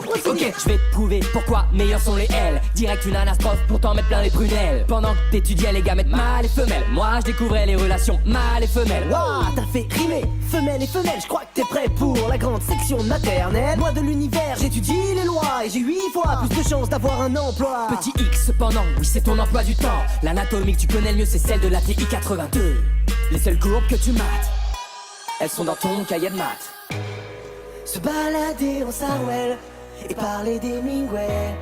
procédure. Ok, je vais te prouver pourquoi meilleurs sont les L. Direct une anastrophe pour t'en mettre plein les prunelles. Pendant que t'étudiais les gamètes mâles et femelles, moi je découvrais les relations mâles et femelles. Waouh, t'as fait rimer femelle et femelle. Je crois que t'es prêt pour la grande section maternelle. Moi de l'univers, j'étudie les lois et j'ai 8 fois plus de chances d'avoir un emploi. Petit X cependant, oui c'est ton emploi du temps. L'anatomie que tu connais le mieux c'est celle de la TI 82. Les seules courbes que tu mates, elles sont dans ton cahier de maths. Se balader en Sarwell et parler des Mingway.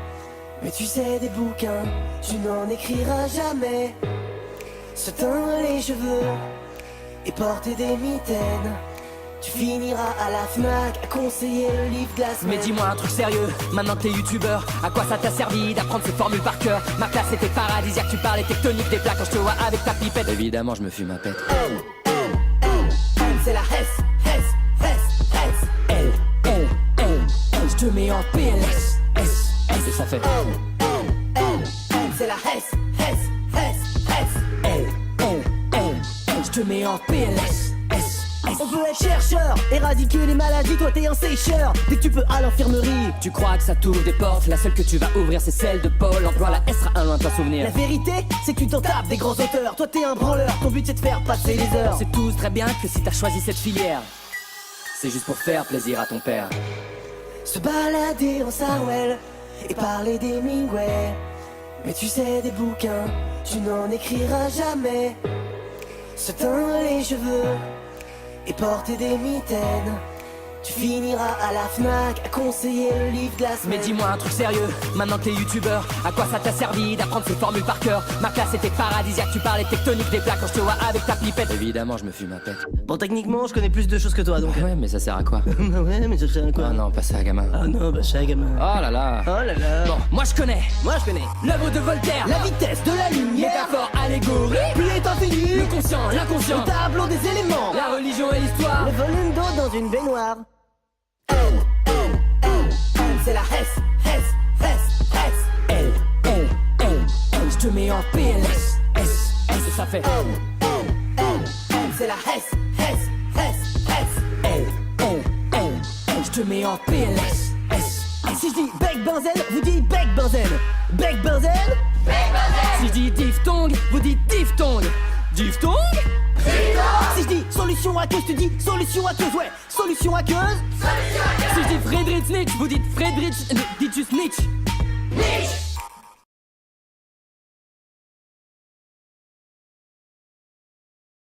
Mais tu sais des bouquins, tu n'en écriras jamais. Se teindre les cheveux et porter des mitaines. Tu finiras à la Fnac à conseiller le livre de la semaine. Mais dis-moi un truc sérieux, maintenant que t'es youtubeur, à quoi ça t'a servi d'apprendre ces formules par cœur? Ma classe était paradisiaque, tu parlais tectonique des plaques quand je te vois avec ta pipette. Évidemment je me fume ma pète. Elle, c'est la Hess, Hess, Hess, Hess. Elle, je te mets en PLS, S, et ça fait Elle, c'est la Hess, Hess, Hess, Hess. Elle, je te mets en PLS, S. On veut être chercheur, éradiquer les maladies, toi t'es un sécheur. Dès que tu peux à l'infirmerie. Tu crois que ça t'ouvre des portes, la seule que tu vas ouvrir c'est celle de Paul Emploi, la S sera un lointain souvenir. La vérité, c'est que tu t'en tapes des grands auteurs. Toi t'es un branleur, ton but c'est de faire passer les heures. On sait tous très bien que si t'as choisi cette filière, c'est juste pour faire plaisir à ton père. Se balader en Sarwell et parler des Mingway. Mais tu sais des bouquins, tu n'en écriras jamais. Se teindre les cheveux et porter des mitaines. Tu finiras à la Fnac à conseiller le livre de la semaine. Mais dis-moi un truc sérieux, maintenant que t'es youtubeur, à quoi ça t'a servi d'apprendre ces formules par cœur? Ma classe était paradisiaque, tu parlais tectonique des plaques quand je te vois avec ta pipette. Évidemment je me fume ma pète. Bon, techniquement, je connais plus de choses que toi, donc. Ouais mais ça sert à quoi? Bah ouais, mais ça sert à quoi? Oh non, pas ça gamin. Ah non, bah ça, gamin. Oh là là. Oh là là. Bon, moi je connais Moi je connais l'œuvre de Voltaire, la vitesse de la lumière, métaphore, allégorie, pluie est infinie, le conscient, l'inconscient, le tableau des éléments, la religion et l'histoire. le volume d'eau dans une baignoire. C'est la Hess, Hess, Hess, Hess. Elle, je te mets en PLS, S, et ça fait C'est la Hess, Hess, Hess, Hess. Elle, je te mets en PLS, S. Si je dis bec benzène, vous dites bec benzène. Bec benzène. Si je dis diphtongue, vous dites diphtongue. Diphtongue? Si je dis solution aqueuse, tu dis solution aqueuse, ouais. Solution aqueuse. Si je dis Friedrich Nietzsche, vous dites Friedrich...